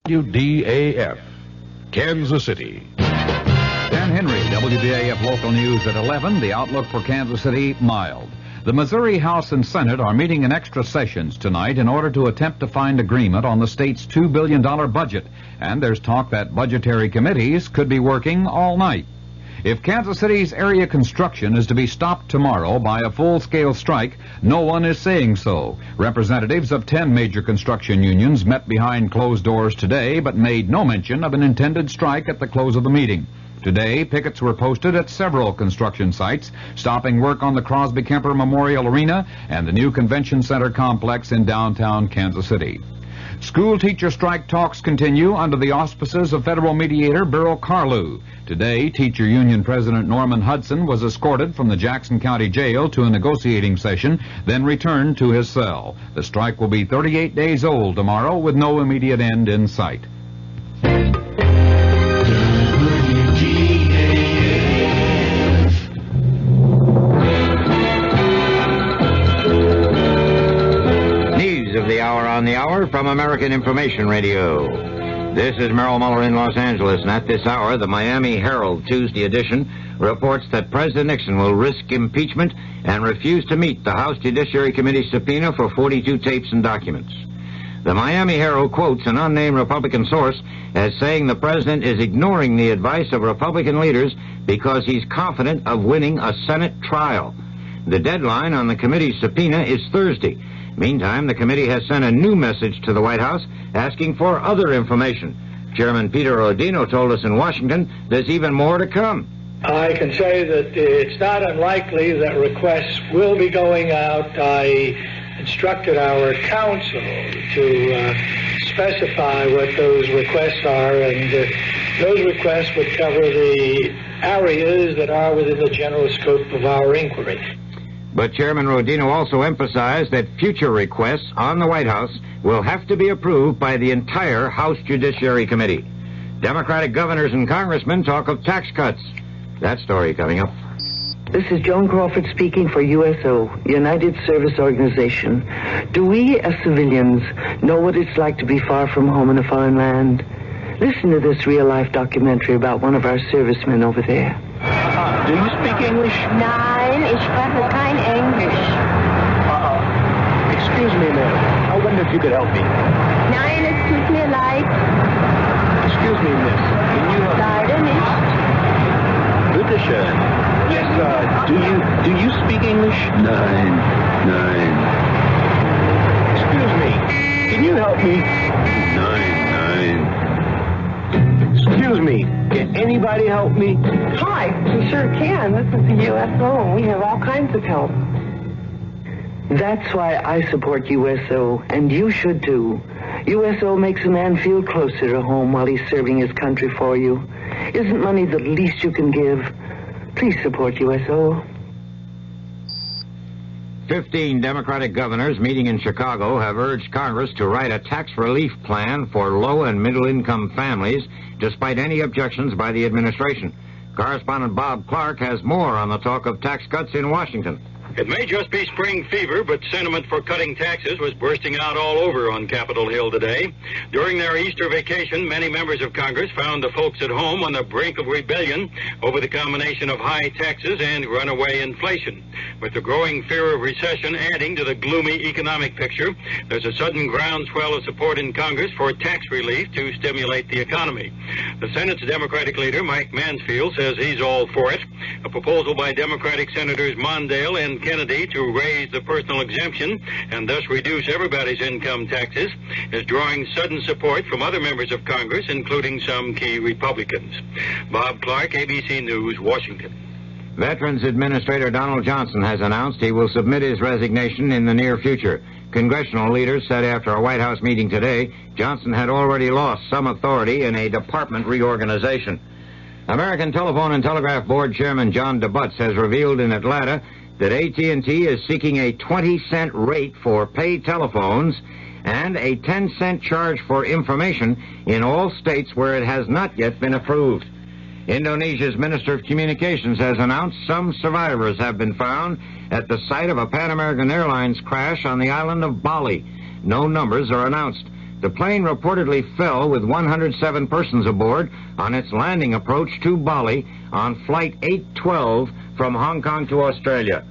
WDAF, Kansas City. Dan Henry, WDAF Local News at 11. The outlook for Kansas City, mild. The Missouri House and Senate are meeting in extra sessions tonight in order to attempt to find agreement on the state's $2 billion budget. And there's talk that budgetary committees could be working all night. If Kansas City's area construction is to be stopped tomorrow by a full-scale strike, no one is saying so. Representatives of 10 major construction unions met behind closed doors today, but made no mention of an intended strike at the close of the meeting. Today, pickets were posted at several construction sites, stopping work on the Crosby-Kemper Memorial Arena and the new Convention Center complex in downtown Kansas City. School teacher strike talks continue under the auspices of federal mediator Beryl Carlew. Today, teacher union president Norman Hudson was escorted from the Jackson County Jail to a negotiating session, then returned to his cell. The strike will be 38 days old tomorrow with no immediate end in sight. On the hour from American Information Radio. This is Merrill Muller in Los Angeles, and at this hour, the Miami Herald Tuesday edition reports that President Nixon will risk impeachment and refuse to meet the House Judiciary Committee subpoena for 42 tapes and documents. The Miami Herald quotes an unnamed Republican source as saying the president is ignoring the advice of Republican leaders because he's confident of winning a Senate trial. The deadline on the committee's subpoena is Thursday. Meantime, the committee has sent a new message to the White House asking for other information. Chairman Peter Rodino told us in Washington there's even more to come. I can say that it's not unlikely that requests will be going out. I instructed our counsel to specify what those requests are, and those requests would cover the areas that are within the general scope of our inquiry. But Chairman Rodino also emphasized that future requests on the White House will have to be approved by the entire House Judiciary Committee. Democratic governors and congressmen talk of tax cuts. That story coming up. This is Joan Crawford speaking for USO, United Service Organization. Do we, as civilians, know what it's like to be far from home in a foreign land? Listen to this real-life documentary about one of our servicemen over there. Do you speak English? Nein, ich spreche kein Englisch. Excuse me, ma'am. I wonder if you could help me. Nein, es tut mir leid. Excuse me, miss. Can you help me? Leider nicht. Bitte schön. Yes, do you speak English? Nein. Excuse me. Can you help me? Nein. Excuse me. Can anybody help me? Hi, we sure can. This is the USO, and we have all kinds of help. That's why I support USO, and you should too. USO makes a man feel closer to home while he's serving his country for you. Isn't money the least you can give? Please support USO. 15 Democratic governors meeting in Chicago have urged Congress to write a tax relief plan for low and middle-income families, despite any objections by the administration. Correspondent Bob Clark has more on the talk of tax cuts in Washington. It may just be spring fever, but sentiment for cutting taxes was bursting out all over on Capitol Hill today. During their Easter vacation, many members of Congress found the folks at home on the brink of rebellion over the combination of high taxes and runaway inflation. With the growing fear of recession adding to the gloomy economic picture, there's a sudden groundswell of support in Congress for tax relief to stimulate the economy. The Senate's Democratic leader, Mike Mansfield, says he's all for it. A proposal by Democratic Senators Mondale and Kennedy to raise the personal exemption and thus reduce everybody's income taxes is drawing sudden support from other members of Congress, including some key Republicans. Bob Clark, ABC News, Washington. Veterans Administrator Donald Johnson has announced he will submit his resignation in the near future. Congressional leaders said after a White House meeting today, Johnson had already lost some authority in a department reorganization. American Telephone and Telegraph Board Chairman John DeButz has revealed in Atlanta that AT&T is seeking a 20-cent rate for paid telephones and a 10-cent charge for information in all states where it has not yet been approved. Indonesia's Minister of Communications has announced some survivors have been found at the site of a Pan American Airlines crash on the island of Bali. No numbers are announced. The plane reportedly fell with 107 persons aboard on its landing approach to Bali on Flight 812 from Hong Kong to Australia.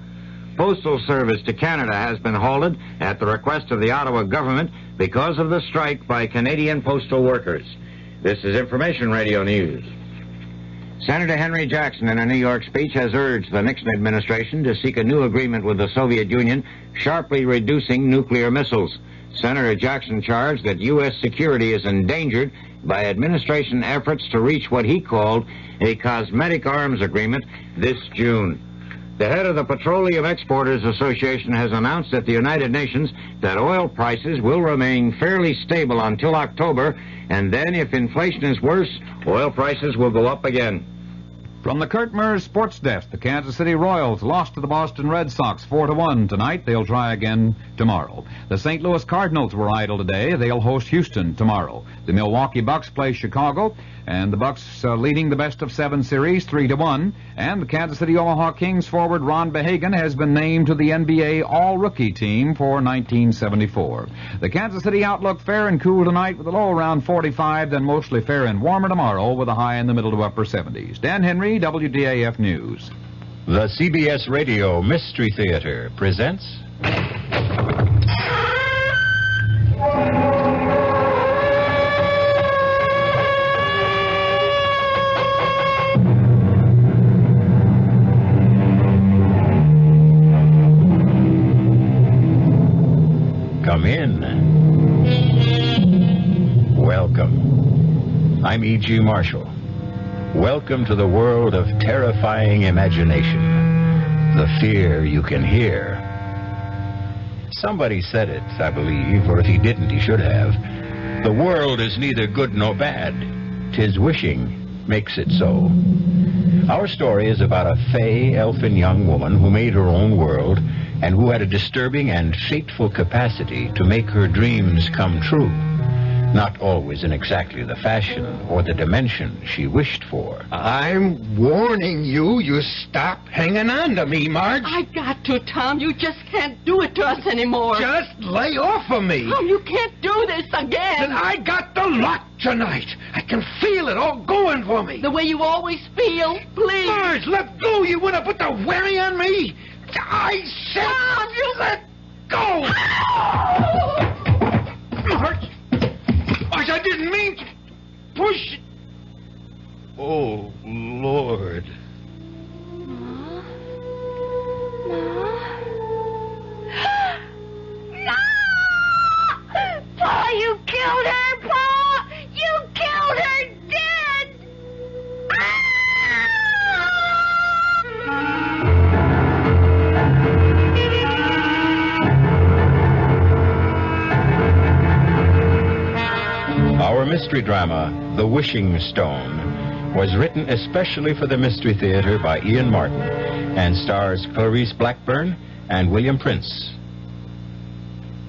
Postal service to Canada has been halted at the request of the Ottawa government because of the strike by Canadian postal workers. This is Information Radio News. Senator Henry Jackson, in a New York speech, has urged the Nixon administration to seek a new agreement with the Soviet Union, sharply reducing nuclear missiles. Senator Jackson charged that U.S. security is endangered by administration efforts to reach what he called a cosmetic arms agreement this June. The head of the Petroleum Exporters Association has announced at the United Nations that oil prices will remain fairly stable until October, and then if inflation is worse, oil prices will go up again. From the Kurt Murs Sports Desk, the Kansas City Royals lost to the Boston Red Sox 4-1 tonight. They'll try again tomorrow. The St. Louis Cardinals were idle today. They'll host Houston tomorrow. The Milwaukee Bucks play Chicago, and the Bucks leading the best-of-7 series 3-1. And the Kansas City Omaha Kings forward Ron Behagen has been named to the NBA All-Rookie team for 1974. The Kansas City outlook: fair and cool tonight with a low around 45, then mostly fair and warmer tomorrow with a high in the middle to upper 70s. Dan Henry, WDAF News. The CBS Radio Mystery Theater presents... Come in. Welcome. I'm E.G. Marshall. Welcome to the world of terrifying imagination. The fear you can hear. Somebody said it, I believe, or if he didn't, he should have. The world is neither good nor bad. 'Tis wishing makes it so. Our story is about a fey, elfin young woman who made her own world and who had a disturbing and fateful capacity to make her dreams come true. Not always in exactly the fashion or the dimension she wished for. I'm warning you, stop hanging on to me, Marge. I got to, Tom. You just can't do it to us anymore. Just lay off of me. Tom, you can't do this again. Then I got the lot tonight. I can feel it all going for me. The way you always feel, please. Marge, let go. You want to put the whammy on me? I said... Tom, you... let go. Marge, I didn't mean to push. Oh, Lord. No! Pa, you killed her, Pa! You killed her dead! Our mystery drama, The Wishing Stone, was written especially for the Mystery Theater by Ian Martin and stars Clarice Blackburn and William Prince.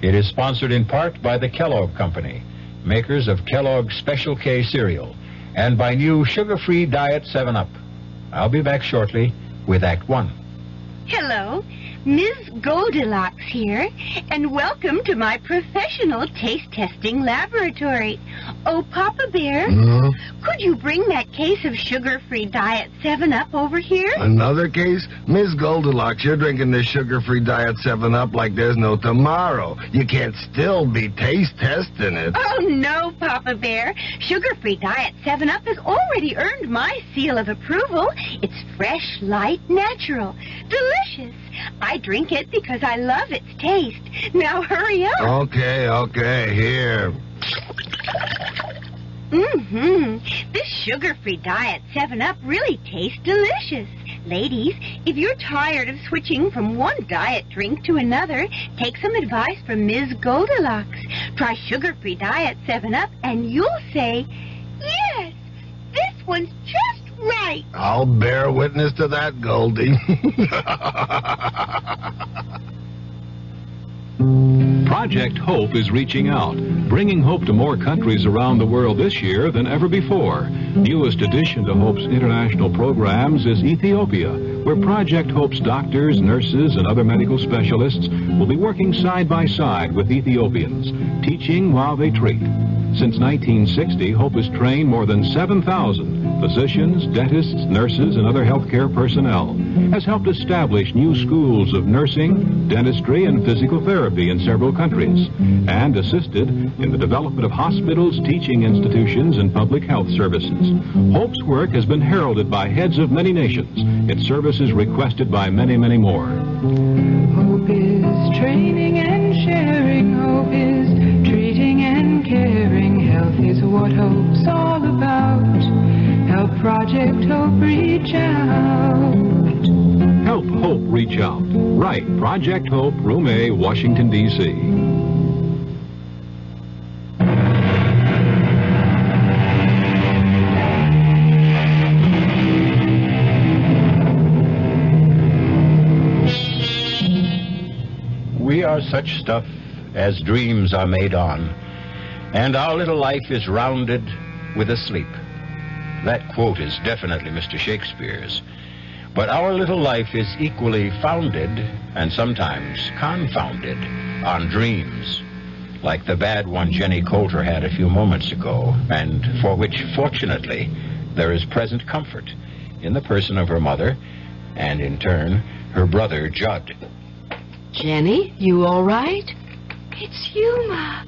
It is sponsored in part by the Kellogg Company, makers of Kellogg's Special K cereal, and by new sugar-free Diet 7-Up. I'll be back shortly with Act 1. Hello, Ms. Goldilocks here, and welcome to my professional taste testing laboratory. Oh, Papa Bear, could you bring that case of sugar-free Diet 7-Up over here? Another case? Miss Goldilocks, you're drinking this sugar-free Diet 7-Up like there's no tomorrow. You can't still be taste testing it. Oh, no, Papa Bear. Sugar-free Diet 7-Up has already earned my seal of approval. It's fresh, light, natural, delicious. I drink it because I love its taste. Now hurry up. Okay, here. This sugar-free Diet 7-Up really tastes delicious. Ladies, if you're tired of switching from one diet drink to another, take some advice from Ms. Goldilocks. Try sugar-free Diet 7-Up and you'll say, yes, this one's just right. I'll bear witness to that, Goldie. Project Hope is reaching out, bringing hope to more countries around the world this year than ever before. Newest addition to Hope's international programs is Ethiopia, where Project Hope's doctors, nurses, and other medical specialists will be working side by side with Ethiopians, teaching while they treat. Since 1960, Hope has trained more than 7,000 physicians, dentists, nurses, and other healthcare personnel, has helped establish new schools of nursing, dentistry, and physical therapy in several countries, and assisted in the development of hospitals, teaching institutions, and public health services. Hope's work has been heralded by heads of many nations, its services requested by many, many more. Hope is training and sharing. Hope is treating and caring. Health is what Hope's all about. Help Project Hope reach out. Help Hope reach out. Right, Project Hope, Room A, Washington, D.C. We are such stuff as dreams are made on, and our little life is rounded with a sleep. That quote is definitely Mr. Shakespeare's. But our little life is equally founded, and sometimes confounded, on dreams, like the bad one Jenny Coulter had a few moments ago, and for which, fortunately, there is present comfort in the person of her mother, and in turn, her brother, Judd. Jenny, you all right? It's you, Ma.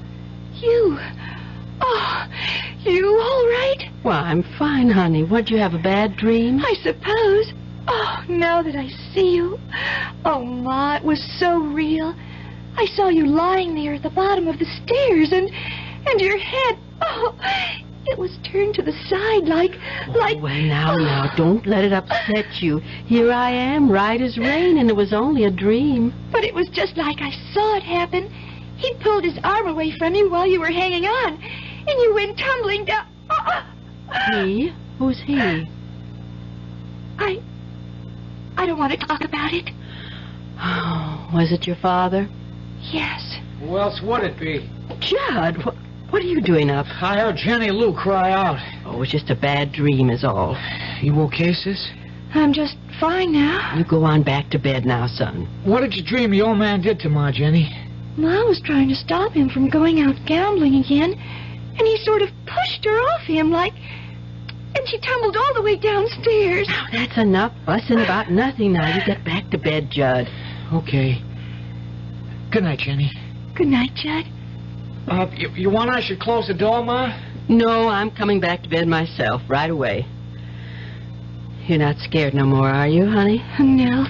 You. Oh, you all right? Well, I'm fine, honey. What'd you have, a bad dream? I suppose. Oh, now that I see you. Oh, Ma, it was so real. I saw you lying there at the bottom of the stairs, and your head, oh, it was turned to the side like... Well, now, don't let it upset you. Here I am, right as rain, and it was only a dream. But it was just like I saw it happen. He pulled his arm away from you while you were hanging on, and you went tumbling down. He? Who's he? I don't want to talk about it. Oh, was it your father? Yes. Who else would it be? Judd, what are you doing up? I heard Jenny Lou cry out. Oh, it was just a bad dream is all. You okay, sis? I'm just fine now. You go on back to bed now, son. What did you dream the old man did to Ma, Jenny? Ma was trying to stop him from going out gambling again, and he sort of pushed her off him and she tumbled all the way downstairs. Now, that's enough fussing about nothing now. You get back to bed, Judd. Okay. Good night, Jenny. Good night, Judd. You want I should close the door, Ma? No, I'm coming back to bed myself right away. You're not scared no more, are you, honey? No.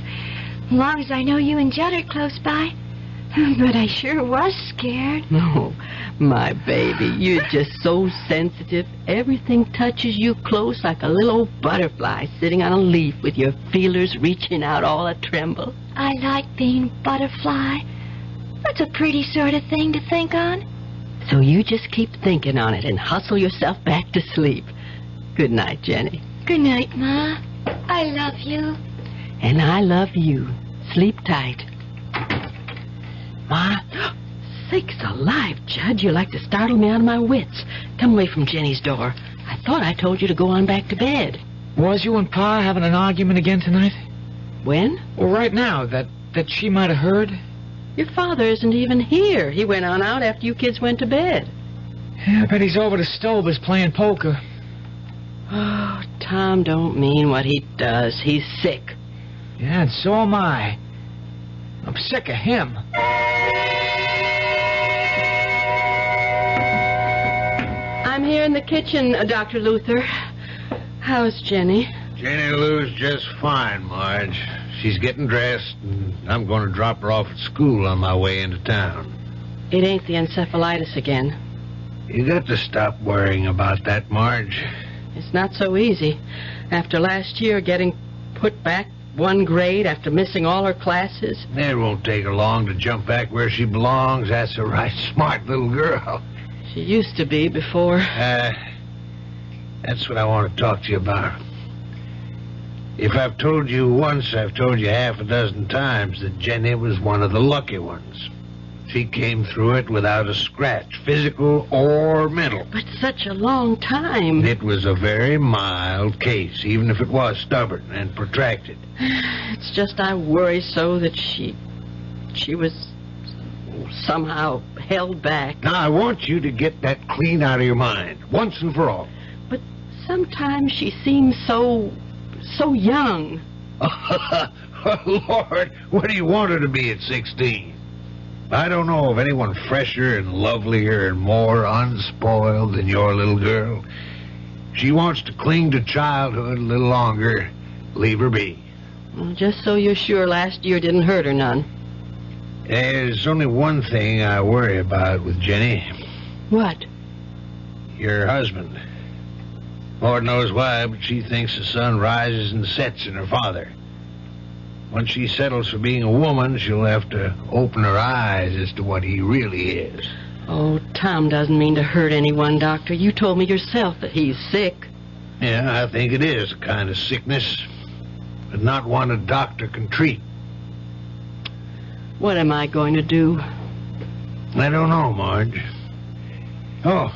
As long as I know you and Judd are close by. But I sure was scared. Oh, my baby, you're just so sensitive. Everything touches you close like a little old butterfly sitting on a leaf with your feelers reaching out all a-tremble. I like being butterfly. That's a pretty sort of thing to think on. So you just keep thinking on it and hustle yourself back to sleep. Good night, Jenny. Good night, Ma. I love you. And I love you. Sleep tight. Ma? Sakes alive, Judd. You like to startle me out of my wits. Come away from Jenny's door. I thought I told you to go on back to bed. Was you and Pa having an argument again tonight? When? Well, right now, that she might have heard. Your father isn't even here. He went on out after you kids went to bed. Yeah, I bet he's over to Stover's playing poker. Oh, Tom don't mean what he does. He's sick. Yeah, and so am I. I'm sick of him. I'm here in the kitchen, Dr. Luther. How's Jenny? Jenny Lou's just fine, Marge. She's getting dressed, and I'm going to drop her off at school on my way into town. It ain't the encephalitis again. You got to stop worrying about that, Marge. It's not so easy. After last year getting put back one grade after missing all her classes. It won't take her long to jump back where she belongs. That's a right smart little girl. She used to be before. That's what I want to talk to you about. If I've told you once, I've told you half a dozen times that Jenny was one of the lucky ones. She came through it without a scratch, physical or mental. But such a long time. It was a very mild case, even if it was stubborn and protracted. It's just I worry so that she was somehow held back. Now, I want you to get that clean out of your mind, once and for all. But sometimes she seems so young. Lord, what do you want her to be at 16? I don't know of anyone fresher and lovelier and more unspoiled than your little girl. She wants to cling to childhood a little longer. Leave her be. Well, just so you're sure last year didn't hurt her none. There's only one thing I worry about with Jenny. What? Your husband. Lord knows why, but she thinks the sun rises and sets in her father. When she settles for being a woman, she'll have to open her eyes as to what he really is. Oh, Tom doesn't mean to hurt anyone, Doctor. You told me yourself that he's sick. Yeah, I think it is a kind of sickness, but not one a doctor can treat. What am I going to do? I don't know, Marge. Oh,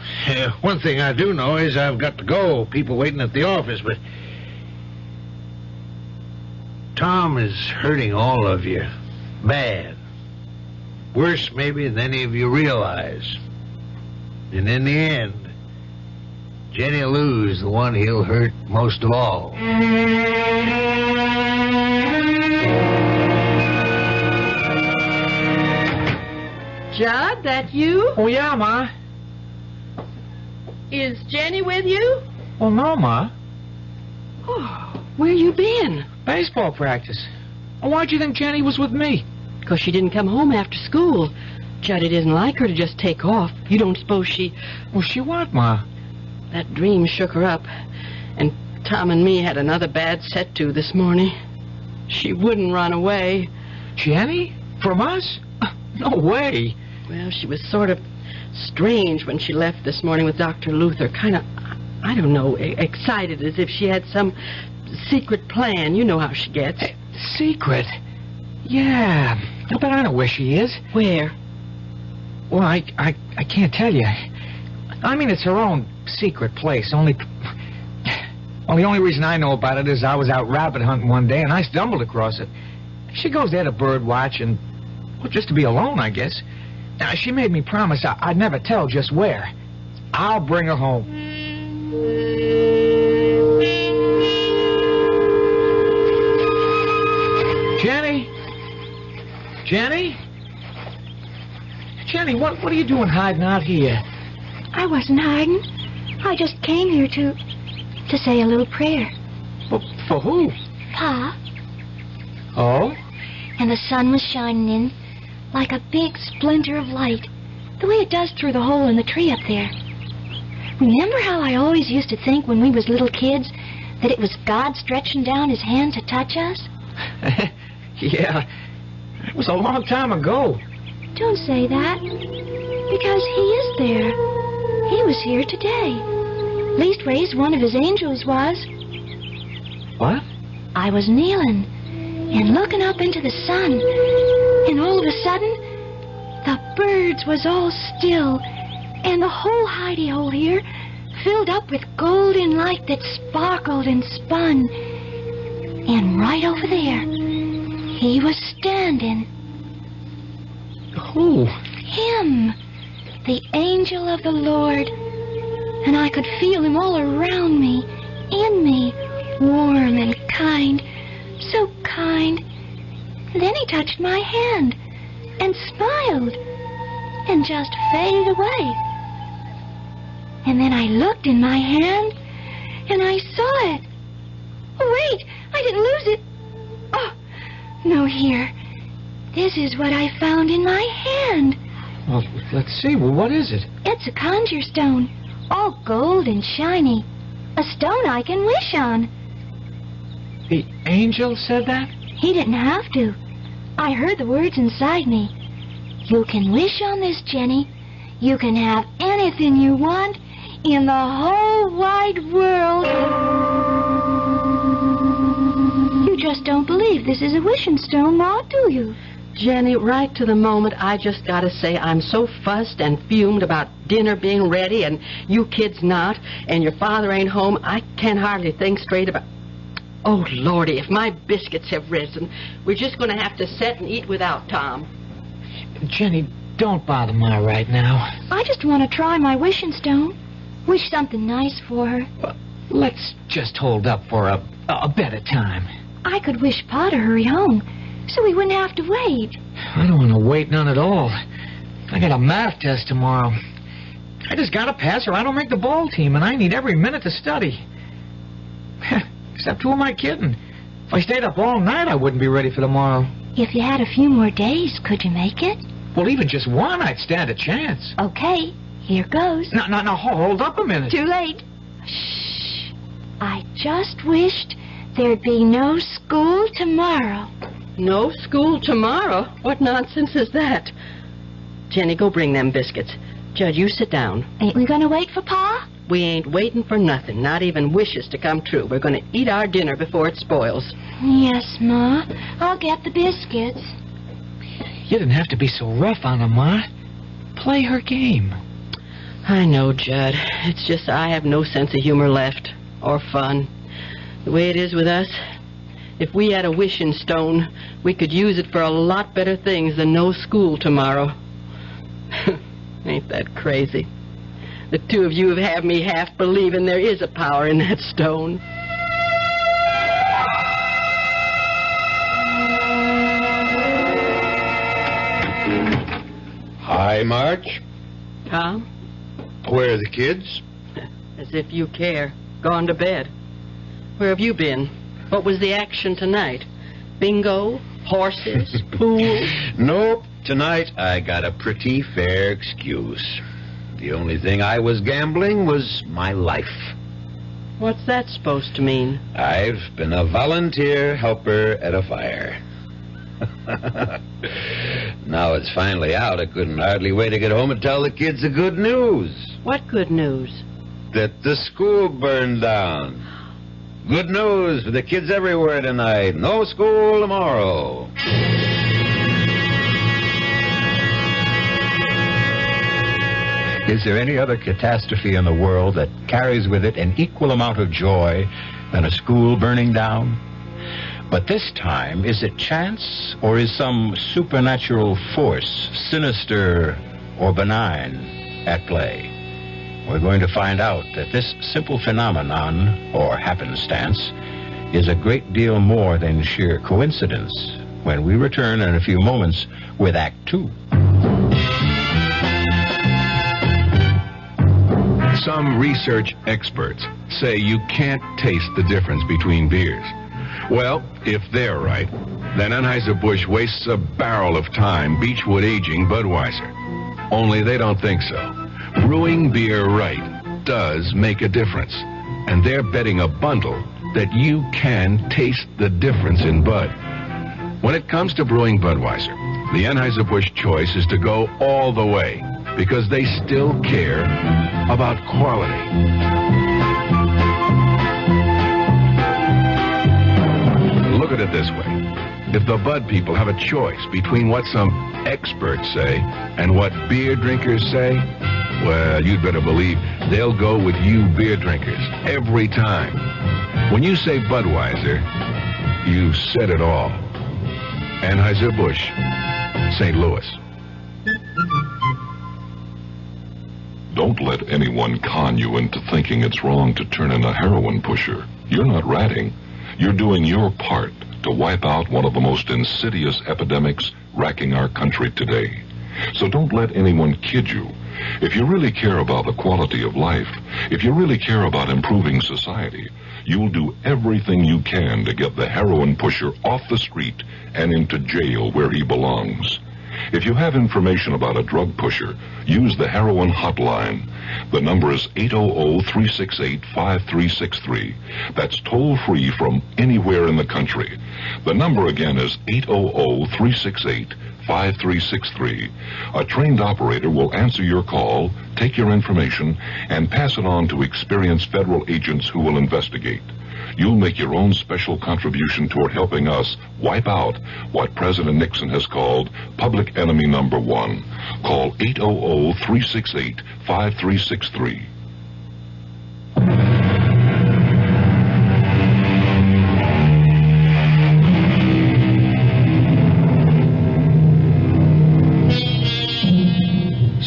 one thing I do know is I've got to go. People waiting at the office, but Tom is hurting all of you. Bad. Worse, maybe, than any of you realize. And in the end, Jenny Lou's the one he'll hurt most of all. Judd, that you? Oh, yeah, Ma. Is Jenny with you? Well, no, Ma. Oh, where you been? Baseball practice. Well, why'd you think Jenny was with me? Because she didn't come home after school. Judd, it isn't like her to just take off. You don't suppose she... Well, she what, Ma? That dream shook her up. And Tom and me had another bad set to this morning. She wouldn't run away. Jenny? From us? No way. Well, she was sort of strange when she left this morning with Dr. Luther. Kind of, I don't know, excited as if she had some secret plan. You know how she gets. Secret? Yeah. I bet I know where she is. Where? Well, I can't tell you. I mean, it's her own secret place. Well, the only reason I know about it is I was out rabbit hunting one day and I stumbled across it. She goes there to bird watch and, well, just to be alone, I guess. Now, she made me promise I'd never tell just where. I'll bring her home. Jenny? Jenny? Jenny, what are you doing hiding out here? I wasn't hiding. I just came here to say a little prayer. Well, for who? Pa. Oh? And the sun was shining in like a big splinter of light, the way it does through the hole in the tree up there. Remember how I always used to think when we was little kids that it was God stretching down his hand to touch us? Yeah, it was a long time ago. Don't say that, because he is there. He was here today. Leastways, one of his angels was. What? I was kneeling and looking up into the sun, and all of a sudden, the birds was all still, and the whole hidey-hole here filled up with golden light that sparkled and spun. And right over there, he was standing. Who? Him, the angel of the Lord. And I could feel him all around me, in me, warm and kind, so kind. Then he touched my hand and smiled and just faded away. And then I looked in my hand and I saw it. Oh, wait, I didn't lose it. Oh, no, here. This is what I found in my hand. Well, let's see. Well, what is it? It's a conjure stone, all gold and shiny. A stone I can wish on. The angel said that? He didn't have to. I heard the words inside me. You can wish on this, Jenny. You can have anything you want in the whole wide world. You just don't believe this is a wishing stone, Ma, do you? Jenny, right to the moment, I just got to say I'm so fussed and fumed about dinner being ready and you kids not, and your father ain't home, I can hardly think straight about... Oh, Lordy, if my biscuits have risen, we're just going to have to sit and eat without Tom. Jenny, don't bother Ma right now. I just want to try my wishing stone. Wish something nice for her. Let's just hold up for a better time. I could wish Pa to hurry home, so we wouldn't have to wait. I don't want to wait none at all. I got a math test tomorrow. I just got to pass or I don't make the ball team, and I need every minute to study. Except who am I kidding? If I stayed up all night, I wouldn't be ready for tomorrow. If you had a few more days, could you make it? Well, even just one, I'd stand a chance. Okay, here goes. No, hold up a minute. Too late. Shh. I just wished there'd be no school tomorrow. No school tomorrow? What nonsense is that? Jenny, go bring them biscuits. Judd, you sit down. Ain't we gonna wait for Pa? We ain't waiting for nothing, not even wishes to come true. We're gonna eat our dinner before it spoils. Yes, Ma. I'll get the biscuits. You didn't have to be so rough on her, Ma. Play her game. I know, Judd. It's just I have no sense of humor left. Or fun. The way it is with us, if we had a wishing stone, we could use it for a lot better things than no school tomorrow. Ain't that crazy? The two of you have had me half believing there is a power in that stone. Hi, March. Tom? Where are the kids? As if you care. Gone to bed. Where have you been? What was the action tonight? Bingo? Horses? Pool? Nope. Tonight I got a pretty fair excuse. The only thing I was gambling was my life. What's that supposed to mean? I've been a volunteer helper at a fire. Now it's finally out. I couldn't hardly wait to get home and tell the kids the good news. What good news? That the school burned down. Good news for the kids everywhere tonight. No school tomorrow. Is there any other catastrophe in the world that carries with it an equal amount of joy than a school burning down? But this time, is it chance or is some supernatural force, sinister or benign, at play? We're going to find out that this simple phenomenon, or happenstance, is a great deal more than sheer coincidence when we return in a few moments with Act 2. Some research experts say you can't taste the difference between beers. Well, if they're right, then Anheuser-Busch wastes a barrel of time Beechwood aging Budweiser. Only they don't think so. Brewing beer right does make a difference. And they're betting a bundle that you can taste the difference in Bud. When it comes to brewing Budweiser, the Anheuser-Busch choice is to go all the way because they still care about quality. Look at it this way. If the Bud people have a choice between what some experts say and what beer drinkers say, well, you'd better believe they'll go with you beer drinkers every time. When you say Budweiser, you've said it all. Anheuser-Busch, St. Louis. Don't let anyone con you into thinking it's wrong to turn in a heroin pusher. You're not ratting. You're doing your part to wipe out one of the most insidious epidemics racking our country today. So don't let anyone kid you. If you really care about the quality of life, if you really care about improving society, you'll do everything you can to get the heroin pusher off the street and into jail where he belongs. If you have information about a drug pusher, use the heroin hotline. The number is 800-368-5363. That's toll-free from anywhere in the country. The number again is 800-368-5363. 5363. A trained operator will answer your call, take your information, and pass it on to experienced federal agents who will investigate. You'll make your own special contribution toward helping us wipe out what President Nixon has called public enemy number one. Call 800-368-5363.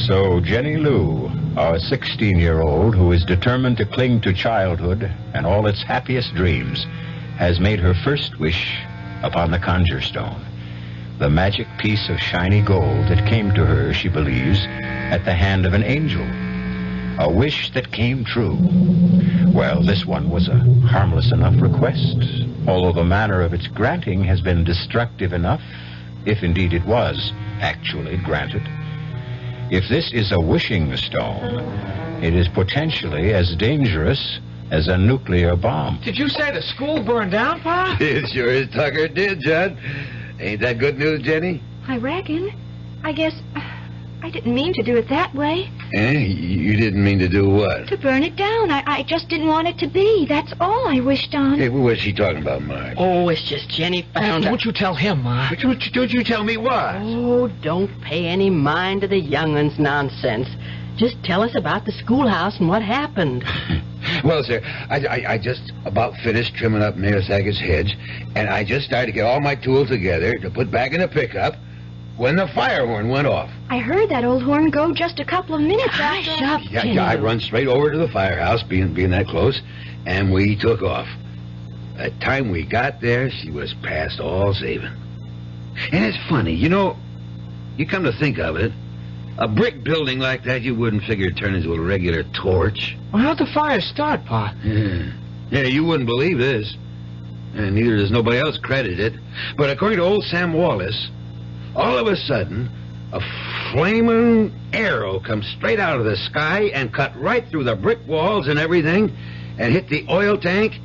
So Jenny Lou, our 16-year-old who is determined to cling to childhood and all its happiest dreams, has made her first wish upon the conjure stone, the magic piece of shiny gold that came to her, she believes, at the hand of an angel. A wish that came true. Well, this one was a harmless enough request, although the manner of its granting has been destructive enough, if indeed it was actually granted. If this is a wishing stone, it is potentially as dangerous as a nuclear bomb. Did you say the school burned down, Pa? It sure as Tucker did, Judd. Ain't that good news, Jenny? I reckon. I guess I didn't mean to do it that way. You didn't mean to do what? To burn it down. I just didn't want it to be. That's all I wished on. Hey, what's she talking about, Marge? Oh, it's just Jenny found Don't you tell him, Ma. Don't you tell me what? Oh, don't pay any mind to the young'un's nonsense. Just tell us about the schoolhouse and what happened. Well, sir, I just about finished trimming up Mayor Sackett's hedge, and I just started to get all my tools together to put back in the pickup when the fire horn went off. I heard that old horn go just a couple of minutes after. Hush up, Jenny. Yeah, I run straight over to the firehouse, being that close, and we took off. By the time we got there, she was past all saving. And it's funny, you know, you come to think of it, a brick building like that you wouldn't figure it'd turn into a regular torch. Well, how'd the fire start, Pa? Yeah, you wouldn't believe this. And neither does nobody else credit it. But according to old Sam Wallace, all of a sudden, a flaming arrow comes straight out of the sky and cut right through the brick walls and everything and hit the oil tank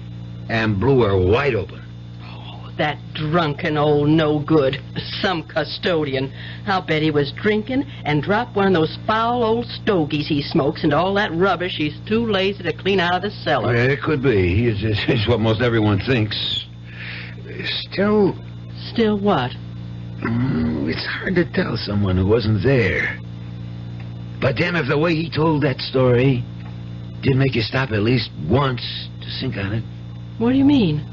and blew her wide open. Oh, that drunken old no-good. Some custodian. I'll bet he was drinking and dropped one of those foul old stogies he smokes into all that rubbish he's too lazy to clean out of the cellar. Yeah, it could be. It's what most everyone thinks. Still what? It's hard to tell someone who wasn't there. But damn if the way he told that story didn't make you stop at least once to think on it. What do you mean?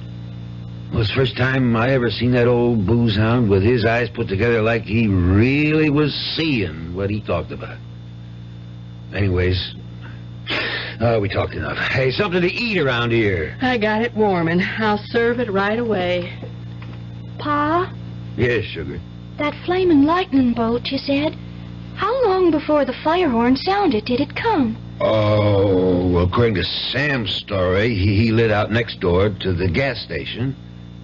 Well, it's the first time I ever seen that old booze hound with his eyes put together like he really was seeing what he talked about. Anyways, we talked enough. Hey, something to eat around here. I got it warming. I'll serve it right away. Pa? Yes, sugar. That flaming lightning bolt, you said. How long before the fire horn sounded did it come? Oh, well, according to Sam's story, he lit out next door to the gas station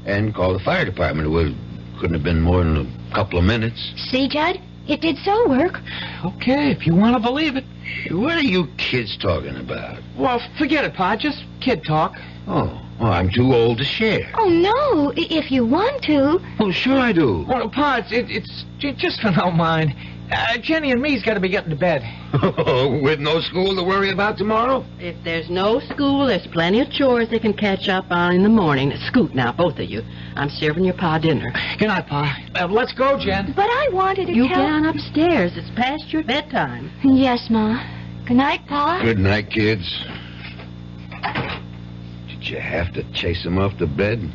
and called the fire department. Well, couldn't have been more than a couple of minutes. See, Judd? It did so work. Okay, if you want to believe it. What are you kids talking about? Well, forget it, Pa. Just kid talk. Oh, well, I'm too old to share. Oh, no. If you want to. Oh, sure I do. Well, Pa, it's just for no mind. Jenny and me's got to be getting to bed. With no school to worry about tomorrow? If there's no school, there's plenty of chores they can catch up on in the morning. Scoot now, both of you. I'm serving your Pa dinner. Good night, Pa. Let's go, Jen. But I wanted to You tell... get on upstairs. It's past your bedtime. Yes, Ma. Good night, Pa. Good night, kids. Did you have to chase them off to bed?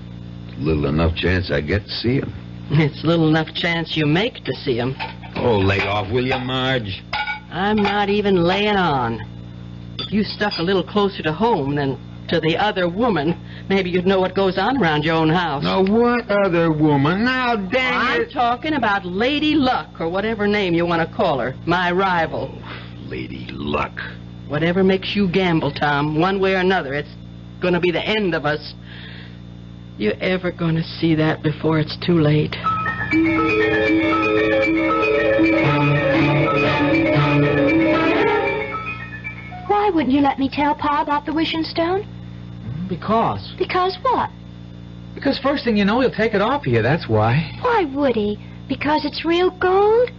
Little enough chance I get to see them. It's little enough chance you make to see them. Oh, lay off, will you, Marge? I'm not even laying on. If you stuck a little closer to home than to the other woman, maybe you'd know what goes on around your own house. Now, what other woman? Now, dang I'm talking about Lady Luck, or whatever name you want to call her. My rival. Lady Luck. Whatever makes you gamble, Tom, one way or another, it's going to be the end of us. You ever going to see that before it's too late? Why wouldn't you let me tell Pa about the wishing stone? Because. Because what? Because first thing you know, he'll take it off of you, that's why. Why would he? Because it's real gold?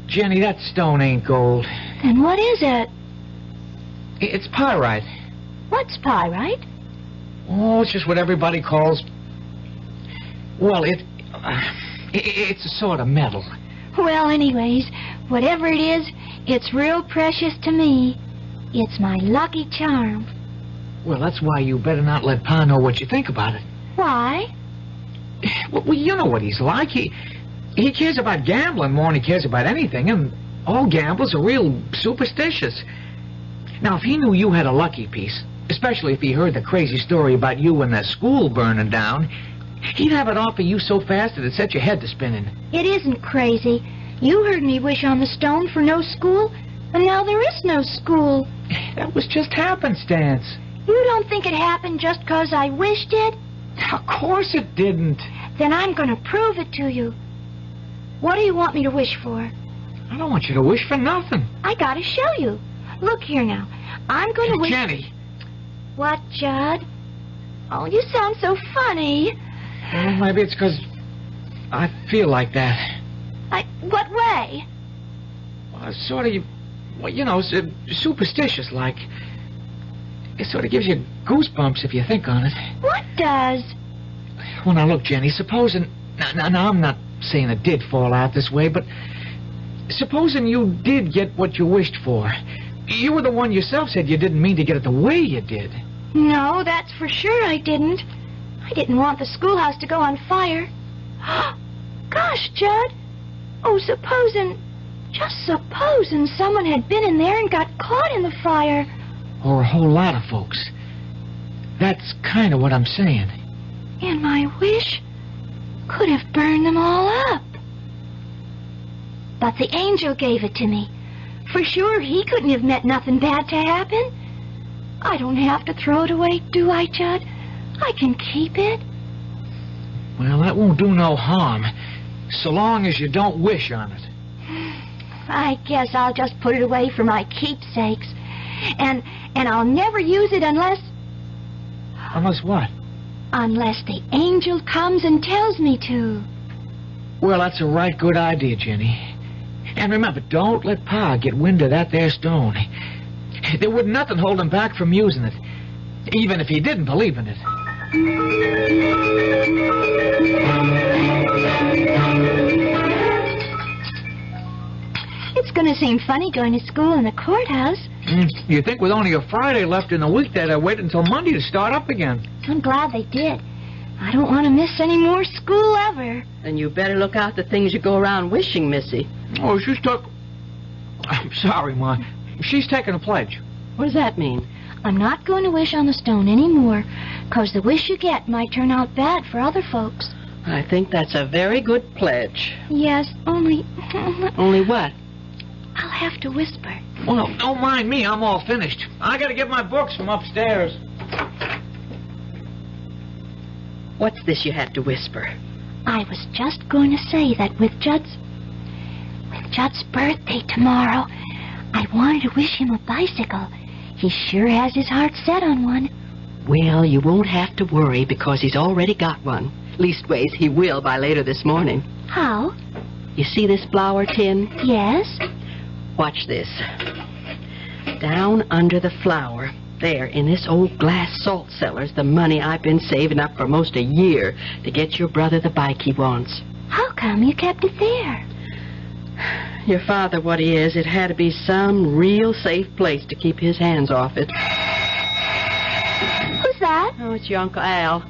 Jenny, that stone ain't gold. Then what is it? It's pyrite. What's pyrite? Oh, it's just what everybody calls... Well, it's a sort of metal. Well, anyways, whatever it is, it's real precious to me. It's my lucky charm. Well, that's why you better not let Pa know what you think about it. Why? Well, you know what he's like. He cares about gambling more than he cares about anything, and all gamblers are real superstitious. Now, if he knew you had a lucky piece, especially if he heard the crazy story about you and the school burning down, he'd have it offer you so fast that it'd set your head to spinning. It isn't crazy. You heard me wish on the stone for no school, and now there is no school. That was just happenstance. You don't think it happened just 'cause I wished it? Of course it didn't. Then I'm going to prove it to you. What do you want me to wish for? I don't want you to wish for nothing. I got to show you. Look here now. I'm going to wish... Jenny. What, Judd? Oh, you sound so funny. Well, maybe it's 'cause I feel like that. What way? Well, sort of, well, you know, superstitious like. It sort of gives you goosebumps if you think on it. What does? Well, now, look, Jenny, supposing... Now, I'm not saying it did fall out this way, but supposing you did get what you wished for. You were the one yourself said you didn't mean to get it the way you did. No, that's for sure I didn't. I didn't want the schoolhouse to go on fire. Gosh, Judd. Oh, just supposing someone had been in there and got caught in the fire. Or a whole lot of folks. That's kind of what I'm saying. And my wish could have burned them all up. But the angel gave it to me. For sure, he couldn't have meant nothing bad to happen. I don't have to throw it away, do I, Judd? I can keep it. Well, that won't do no harm, so long as you don't wish on it. I guess I'll just put it away for my keepsakes. And I'll never use it unless... Unless what? Unless the angel comes and tells me to. Well, that's a right good idea, Jenny. And remember, don't let Pa get wind of that there stone. There would nothing hold him back from using it, even if he didn't believe in it. It's going to seem funny going to school in the courthouse. You think with only a Friday left in the week they'd wait until Monday to start up again? I'm glad they did. I don't want to miss any more school ever. Then you better look out the things you go around wishing, Missy. Oh, she's I'm sorry, Ma. She's taking a pledge. What does that mean? I'm not going to wish on the stone anymore, 'cause the wish you get might turn out bad for other folks. I think that's a very good pledge. Yes, only... Only what? I'll have to whisper. Well, don't mind me. I'm all finished. I got to get my books from upstairs. What's this you have to whisper? I was just going to say that with Judd's birthday tomorrow, I wanted to wish him a bicycle. He sure has his heart set on one. Well, you won't have to worry because he's already got one. Leastways, he will by later this morning. How? You see this flour tin? Yes. Watch this. Down under the flour, there in this old glass salt cellar's the money I've been saving up for most a year to get your brother the bike he wants. How come you kept it there? Your father, what he is, it had to be some real safe place to keep his hands off it. Who's that? Oh, it's your Uncle Al.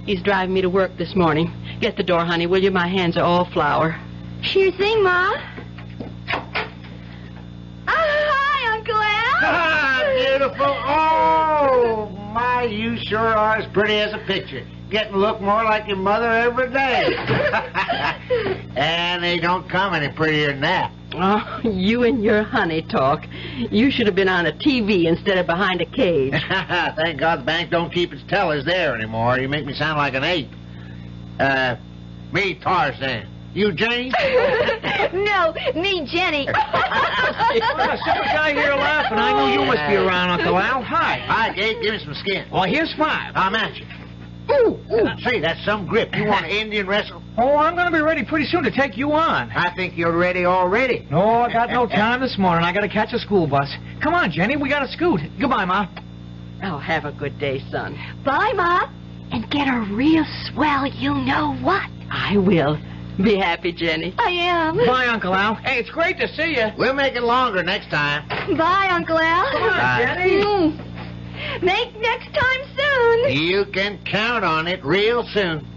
He's driving me to work this morning. Get the door, honey, will you? My hands are all flour. Sure thing, Ma. Hi, Uncle Al. Ah, beautiful. Oh, my, you sure are as pretty as a picture. Getting to look more like your mother every day. And they don't come any prettier than that. Oh, you and your honey talk. You should have been on a TV instead of behind a cage. Thank God the bank don't keep its tellers there anymore. You make me sound like an ape. Me, Tarzan. You, Jane? No, me, Jenny. Well, I saw a guy here laughing. I knew you must be around, Uncle Al. Hi. Hi, Gabe. Give me some skin. Well, here's $5. I'm at you. Ooh. Say, that's some grip. You want an Indian wrestle? Oh, I'm going to be ready pretty soon to take you on. I think you're ready already. No, I got no time this morning. I got to catch a school bus. Come on, Jenny, we got to scoot. Goodbye, Ma. Oh, have a good day, son. Bye, Ma. And get a real swell you-know-what. I will. Be happy, Jenny. I am. Bye, Uncle Al. Hey, it's great to see you. We'll make it longer next time. Bye, Uncle Al. Come on, Jenny. Make next time soon. You can count on it real soon.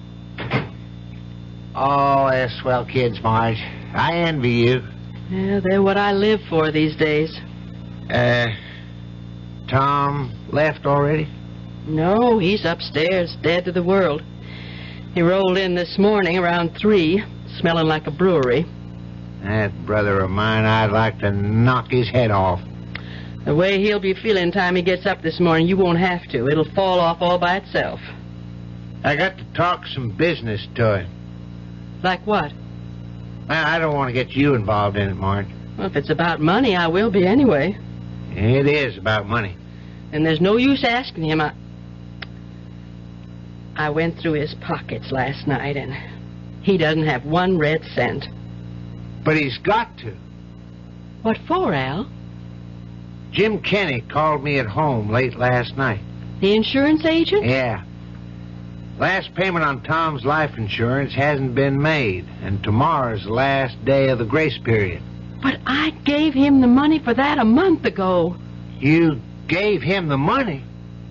Oh, they're swell kids, Marge. I envy you. Yeah, they're what I live for these days. Tom left already? No, he's upstairs, dead to the world. He rolled in this morning around 3, smelling like a brewery. That brother of mine, I'd like to knock his head off. The way he'll be feeling time he gets up this morning, you won't have to. It'll fall off all by itself. I got to talk some business to him. Like what? Well, I don't want to get you involved in it, Marge. Well, if it's about money, I will be anyway. It is about money. And there's no use asking him. I went through his pockets last night, and he doesn't have 1 red cent. But he's got to. What for, Al? Jim Kenny called me at home late last night. The insurance agent? Yeah. Last payment on Tom's life insurance hasn't been made, and tomorrow's the last day of the grace period. But I gave him the money for that a month ago. You gave him the money?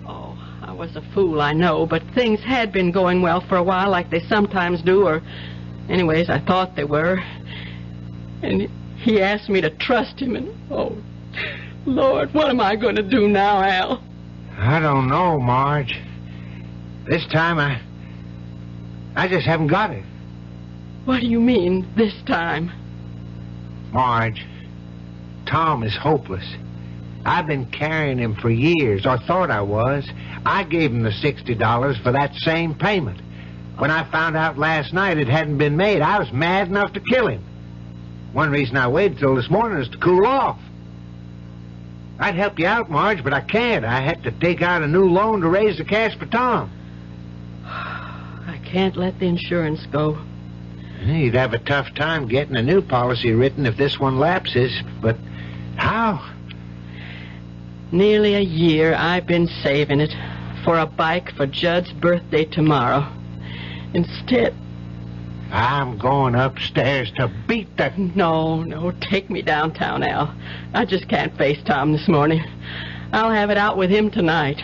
Oh, I was a fool, I know, but things had been going well for a while like they sometimes do, or anyways, I thought they were. And he asked me to trust him, and oh, Lord, what am I going to do now, Al? I don't know, Marge. This time, I just haven't got it. What do you mean, this time? Marge, Tom is hopeless. I've been carrying him for years, or thought I was. I gave him the $60 for that same payment. When I found out last night it hadn't been made, I was mad enough to kill him. One reason I waited till this morning is to cool off. I'd help you out, Marge, but I can't. I had to take out a new loan to raise the cash for Tom. I can't let the insurance go. You'd have a tough time getting a new policy written if this one lapses, but how? Nearly a year I've been saving it for a bike for Judd's birthday tomorrow. Instead... I'm going upstairs to beat the... No, take me downtown, Al. I just can't face Tom this morning. I'll have it out with him tonight.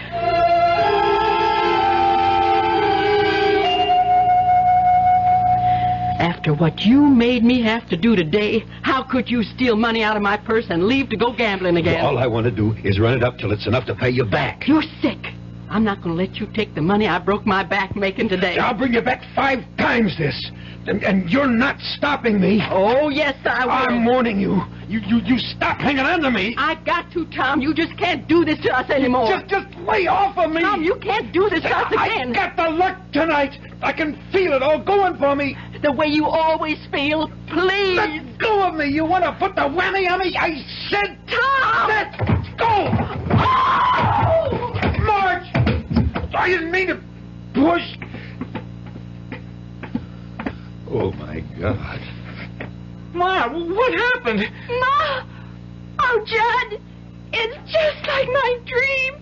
After what you made me have to do today, how could you steal money out of my purse and leave to go gambling again? Well, all I want to do is run it up till it's enough to pay you back. You're sick. I'm not going to let you take the money I broke my back making today. I'll bring you back 5 times this. And you're not stopping me. Oh, yes, I will. I'm warning you. You stop hanging on to me. I got to, Tom. You just can't do this to us anymore. Just lay off of me. Tom, you can't do this to us again. I got the luck tonight. I can feel it all going for me. The way you always feel. Please. Let go of me. You want to put the whammy on me? I said... Tom! Let go! Oh! Marge! I didn't mean to push... Oh, my God. Ma, what happened? Ma! Oh, Judd! It's just like my dream.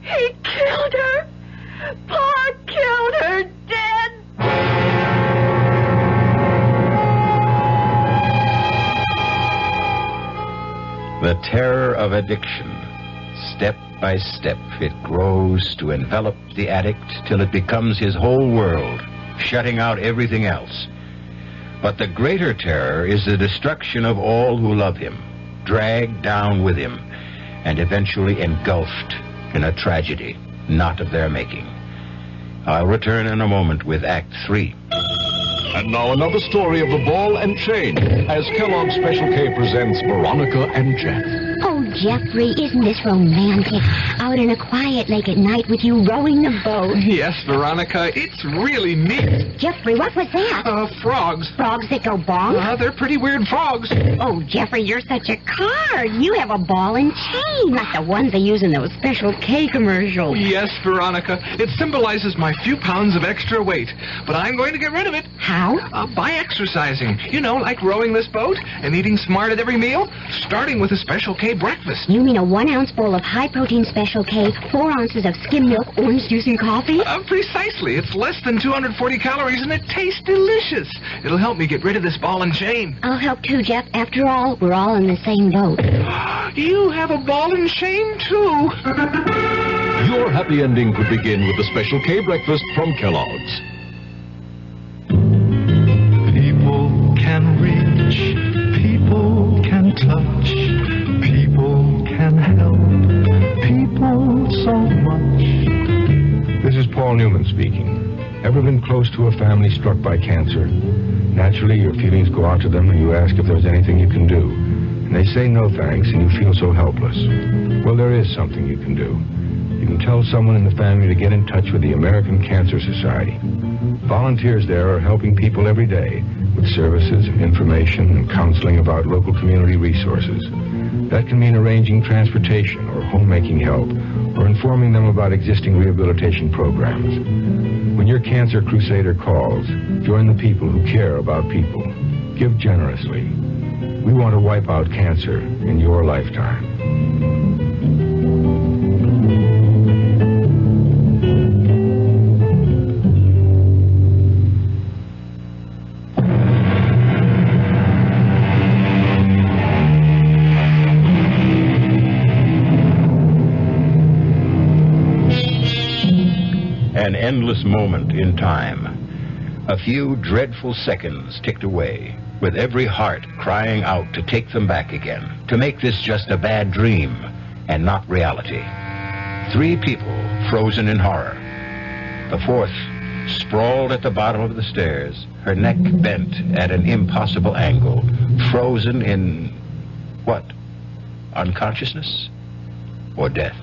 He killed her. Pa killed her dead. The terror of addiction. Step by step, it grows to envelop the addict till it becomes his whole world, shutting out everything else. But the greater terror is the destruction of all who love him, dragged down with him, and eventually engulfed in a tragedy not of their making. I'll return in a moment with Act 3. And now another story of the ball and chain as Kellogg's Special K presents Veronica and Jack. Oh, Jeffrey, isn't this romantic? Out in a quiet lake at night with you rowing the boat. Yes, Veronica, it's really neat. Jeffrey, what was that? Frogs. Frogs that go bonk? They're pretty weird frogs. Oh, Jeffrey, you're such a card. You have a ball and chain, like the ones they use in those Special K commercials. Yes, Veronica. It symbolizes my few pounds of extra weight. But I'm going to get rid of it. How? By exercising. You know, like rowing this boat and eating smart at every meal, starting with a Special K breakfast. You mean a 1-ounce bowl of high-protein Special K, 4 ounces of skim milk, orange juice, and coffee? Precisely. It's less than 240 calories, and it tastes delicious. It'll help me get rid of this ball and chain. I'll help too, Jeff. After all, we're all in the same boat. You have a ball and chain, too. Your happy ending could begin with the Special K breakfast from Kellogg's. People can reach, people can touch, people can help, people so much. This is Paul Newman speaking. Ever been close to a family struck by cancer? Naturally, your feelings go out to them and you ask if there's anything you can do. And they say no thanks and you feel so helpless. Well, there is something you can do. You can tell someone in the family to get in touch with the American Cancer Society. Volunteers there are helping people every day with services, information, and counseling about local community resources. That can mean arranging transportation or homemaking help or informing them about existing rehabilitation programs. When your cancer crusader calls, join the people who care about people. Give generously. We want to wipe out cancer in your lifetime. An endless moment in time. A few dreadful seconds ticked away, with every heart crying out to take them back again, to make this just a bad dream and not reality. 3 people frozen in horror. The 4th sprawled at the bottom of the stairs, her neck bent at an impossible angle, frozen in what? Unconsciousness or death?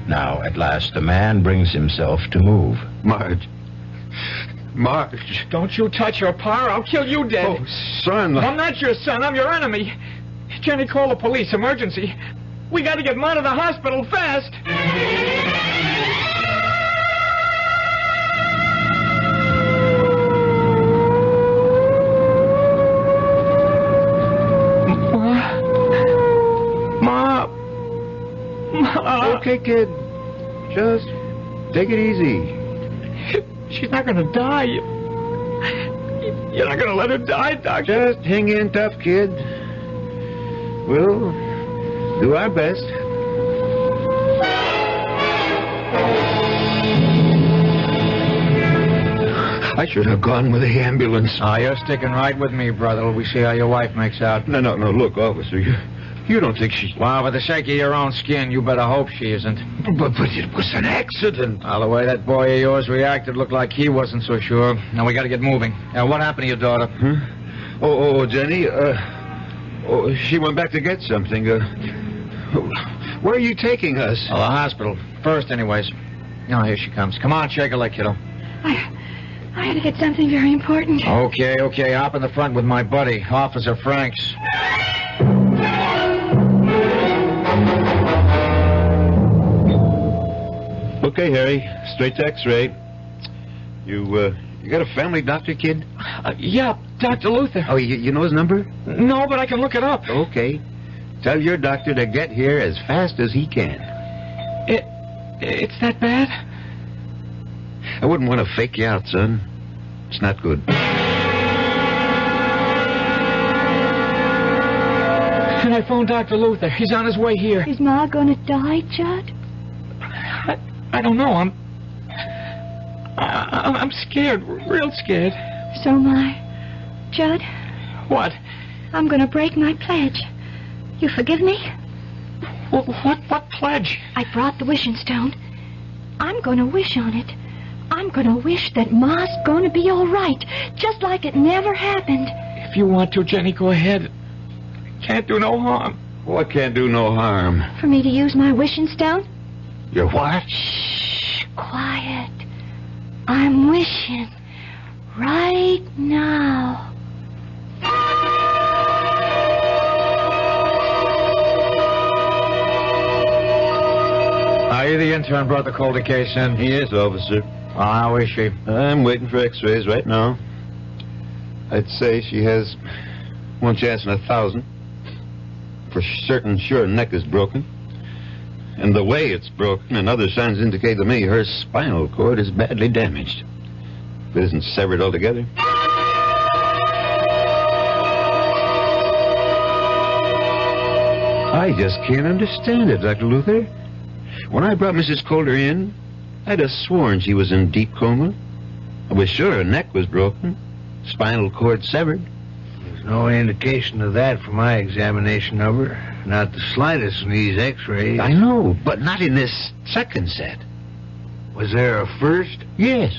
Now, at last, the man brings himself to move. Marge. Don't you touch her, Pa, or I'll kill you dead. Oh, son. I'm not your son. I'm your enemy. Jenny, call the police. Emergency. We got to get Ma to the hospital fast. Ma. Okay, kid. Just take it easy. She's not going to die. You're not going to let her die, Doctor. Just hang in tough, kid. We'll do our best. I should have gone with the ambulance. You're sticking right with me, brother. We see how your wife makes out. No. Look, officer, you don't think she... Well, for the sake of your own skin, you better hope she isn't. But it was an accident. Well, the way that boy of yours reacted looked like he wasn't so sure. Now, we got to get moving. What happened to your daughter? Huh? Oh, Jenny, she went back to get something. Where are you taking us? The hospital. First, anyways. Now, here she comes. Come on, shake a leg, kiddo. I had to get something very important. Okay. Hop in the front with my buddy, Officer Franks. Okay, Harry. Straight to X-ray. You got a family doctor, kid? Yeah, Dr. Luther. Oh, you know his number? No, but I can look it up. Okay. Tell your doctor to get here as fast as he can. It's that bad? I wouldn't want to fake you out, son. It's not good. Can I phone Dr. Luther? He's on his way here. Is Ma going to die, Judd? I don't know. I'm scared, real scared. So am I. Judd? What? I'm going to break my pledge. You forgive me? What pledge? I brought the wishing stone. I'm going to wish on it. I'm going to wish that Ma's going to be all right, just like it never happened. If you want to, Jenny, go ahead. Can't do no harm. Oh, it can't do no harm. For me to use my wishing stone? Your what? Shh, quiet. I'm wishing right now. Are you the intern brought the cold case in? Yes, officer. How is she? I'm waiting for x-rays right now. I'd say she has one chance in 1,000. For certain, sure, her neck is broken. And the way it's broken and other signs indicate to me her spinal cord is badly damaged. If it isn't severed altogether. I just can't understand it, Dr. Luther. When I brought Mrs. Coulter in, I'd have sworn she was in deep coma. I was sure her neck was broken, spinal cord severed. There's no indication of that from my examination of her. Not the slightest in these x-rays. I know, but not in this second set. Was there a first? Yes.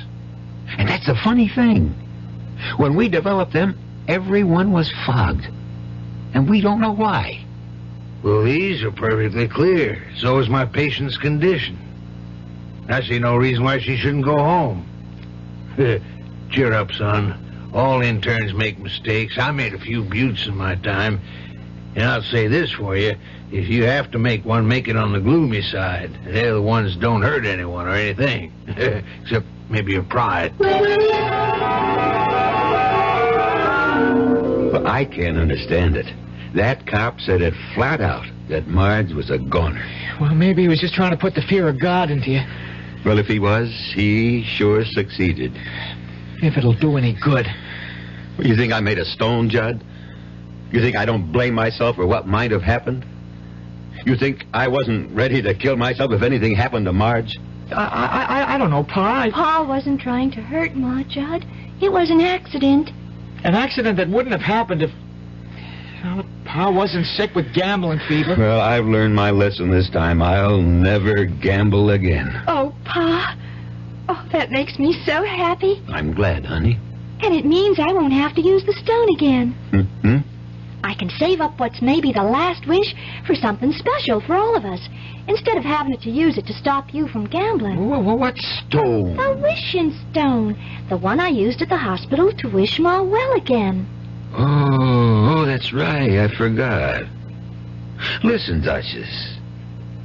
And that's the funny thing. When we developed them, everyone was fogged. And we don't know why. Well, these are perfectly clear. So is my patient's condition. I see no reason why she shouldn't go home. Cheer up, son. All interns make mistakes. I made a few buttes in my time. And I'll say this for you. If you have to make one, make it on the gloomy side. They're the ones that don't hurt anyone or anything. Except maybe your pride. But I can't understand it. That cop said it flat out that Marge was a goner. Well, maybe he was just trying to put the fear of God into you. Well, if he was, he sure succeeded. If it'll do any good. You think I made a stone, Judd? You think I don't blame myself for what might have happened? You think I wasn't ready to kill myself if anything happened to Marge? I don't know, Pa. Pa wasn't trying to hurt Ma, Judd. It was an accident. An accident that wouldn't have happened if... Well, Pa wasn't sick with gambling fever. Well, I've learned my lesson this time. I'll never gamble again. Oh, Pa. Oh, that makes me so happy. I'm glad, honey. And it means I won't have to use the stone again. Mm-hmm. I can save up what's maybe the last wish for something special for all of us, instead of having to use it to stop you from gambling. What stone? The wishing stone. The one I used at the hospital to wish Ma well again. Oh, that's right. I forgot. Listen, Duchess.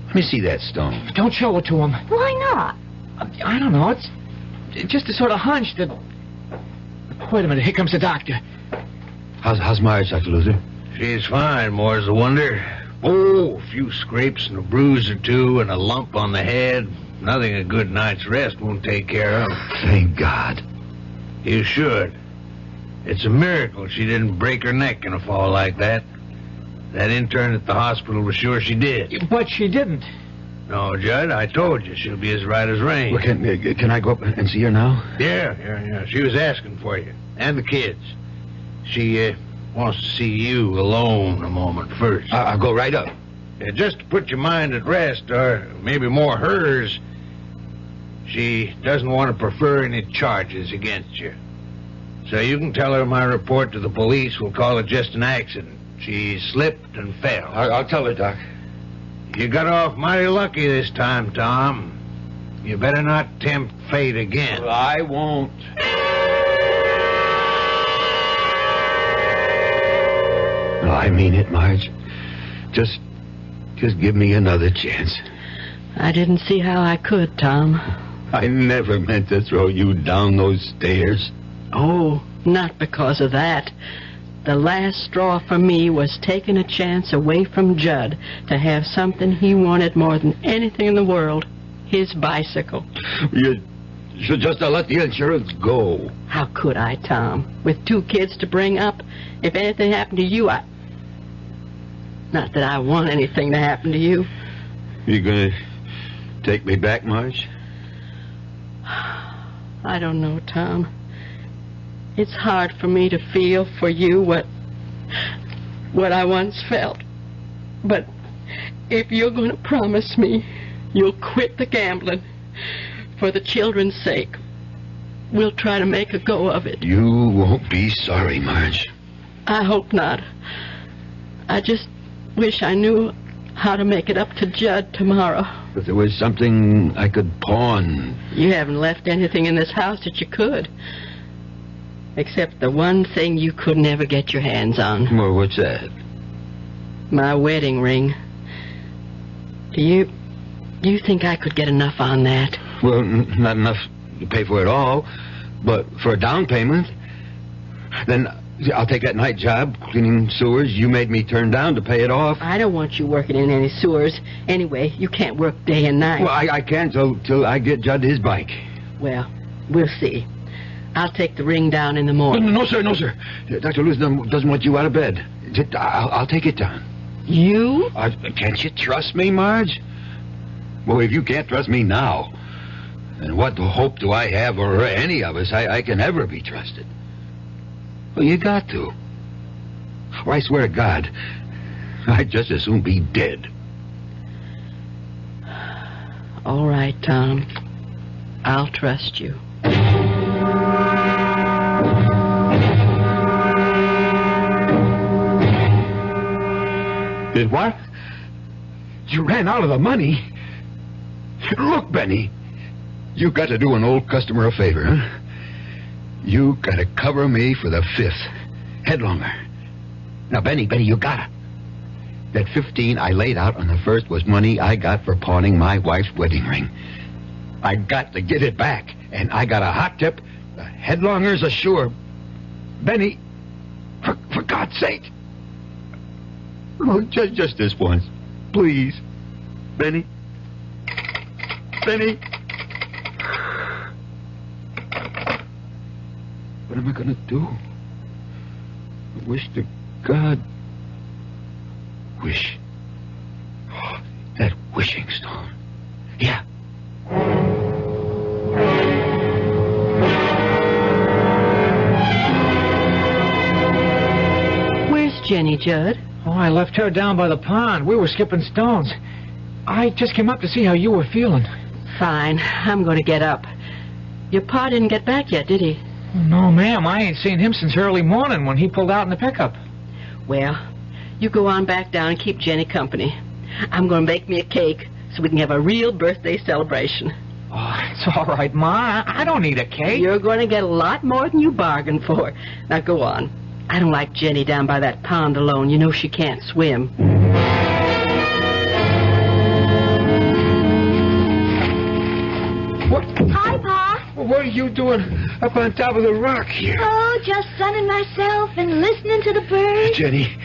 Let me see that stone. Don't show it to him. Why not? I don't know. It's just a sort of hunch that... Wait a minute. Here comes the doctor. How's Marge, Dr. Luther? She's fine, more's the wonder. Oh, a few scrapes and a bruise or two and a lump on the head. Nothing a good night's rest won't take care of. Thank God. You should. It's a miracle she didn't break her neck in a fall like that. That intern at the hospital was sure she did. But she didn't. No, Judd, I told you she'll be as right as rain. Well, can I go up and see her now? Yeah. She was asking for you. And the kids. She wants to see you alone a moment first. I'll go right up. Just to put your mind at rest, or maybe more hers, she doesn't want to prefer any charges against you. So you can tell her my report to the police will call it just an accident. She slipped and fell. I'll tell her, Doc. You got off mighty lucky this time, Tom. You better not tempt fate again. Well, I won't. No, I mean it, Marge. Just give me another chance. I didn't see how I could, Tom. I never meant to throw you down those stairs. Oh, not because of that. The last straw for me was taking a chance away from Judd to have something he wanted more than anything in the world, his bicycle. You should just have let the insurance go. How could I, Tom? With 2 kids to bring up, if anything happened to you, Not that I want anything to happen to you. You gonna take me back, Marge? I don't know, Tom. It's hard for me to feel for you what I once felt. But if you're going to promise me you'll quit the gambling for the children's sake, we'll try to make a go of it. You won't be sorry, Marge. I hope not. I just wish I knew how to make it up to Judd tomorrow. If there was something I could pawn. You haven't left anything in this house that you could. Except the one thing you could never get your hands on. Well, what's that? My wedding ring. Do you think I could get enough on that? Well, not enough to pay for it all, but for a down payment. Then I'll take that night job, cleaning sewers you made me turn down to pay it off. I don't want you working in any sewers. Anyway, you can't work day and night. Well, I can't till I get Judd his bike. Well, we'll see. I'll take the ring down in the morning. No, sir. Dr. Lewis doesn't want you out of bed. I'll take it down. You? Can't you trust me, Marge? Well, if you can't trust me now, then what hope do I have, or any of us, I can ever be trusted? Well, you got to. Or I swear to God, I'd just as soon be dead. All right, Tom. I'll trust you. Did what? You ran out of the money? Look, Benny, you got to do an old customer a favor, huh? You got to cover me for the 5th. Headlonger. Now, Benny, you gotta. That 15 I laid out on the 1st was money I got for pawning my wife's wedding ring. I got to get it back, and I got a hot tip. The headlonger's assured. Benny, for God's sake. Oh, just this once. Please. Benny. What am I going to do? I wish to God. Wish. Oh, that wishing stone. Yeah. Where's Jenny, Judd? Oh, I left her down by the pond. We were skipping stones. I just came up to see how you were feeling. Fine. I'm going to get up. Your pa didn't get back yet, did he? No, ma'am. I ain't seen him since early morning when he pulled out in the pickup. Well, you go on back down and keep Jenny company. I'm going to make me a cake so we can have a real birthday celebration. Oh, it's all right, Ma. I don't need a cake. You're going to get a lot more than you bargained for. Now, go on. I don't like Jenny down by that pond alone. You know she can't swim. What? Hi, Pa. What are you doing up on top of the rock here? Oh, just sunning myself and listening to the birds. Jenny,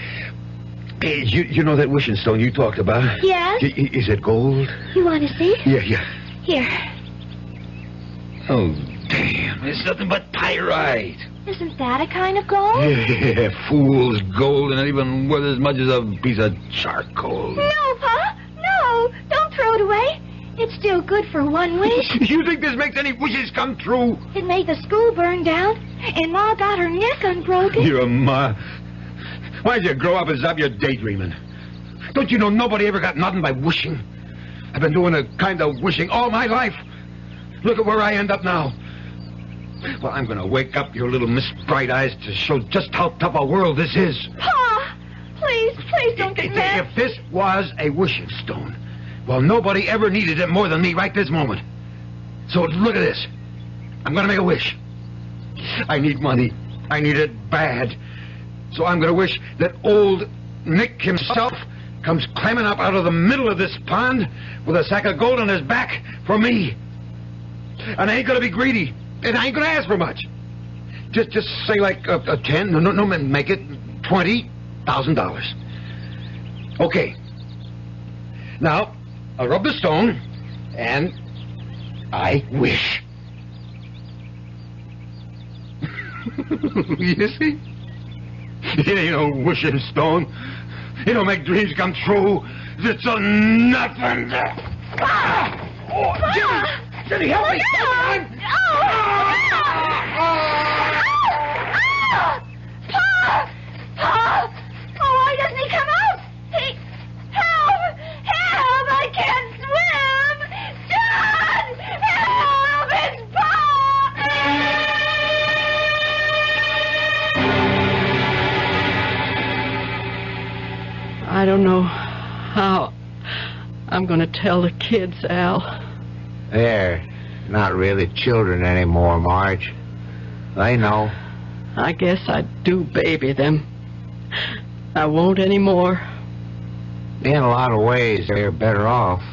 hey, you know that wishing stone you talked about? Yes? Is it gold? You want to see? Yeah. Here. Oh, damn. It's nothing but pyrite. Isn't that a kind of gold? Yeah, fool's gold, and not even worth as much as a piece of charcoal. No, Pa. No. Don't throw it away. It's still good for one wish. You think this makes any wishes come true? It made the school burn down, and Ma got her neck unbroken. Your Ma. Why'd you grow up and stop your daydreaming? Don't you know nobody ever got nothing by wishing? I've been doing a kind of wishing all my life. Look at where I end up now. Well, I'm going to wake up your little Miss Bright Eyes to show just how tough a world this is. Pa! Please don't get mad. If this was a wishing stone, well, nobody ever needed it more than me right this moment. So look at this. I'm going to make a wish. I need money. I need it bad. So I'm going to wish that old Nick himself comes climbing up out of the middle of this pond with a sack of gold on his back for me. And I ain't going to be greedy. And I ain't going to ask for much. Just say like a 10, no, make it $20,000. Okay. Now, I'll rub the stone, and I wish. You see? It ain't no wishing stone. It don't make dreams come true. It's a nothing. Ah! Oh, Jenny, help me! Pa! Oh, why doesn't he come out? Help! I can't swim! John! Help! It's Pa! I don't know how I'm going to tell the kids, Al. They're not really children anymore, Marge. They know. I guess I do baby them. I won't anymore. In a lot of ways, they're better off.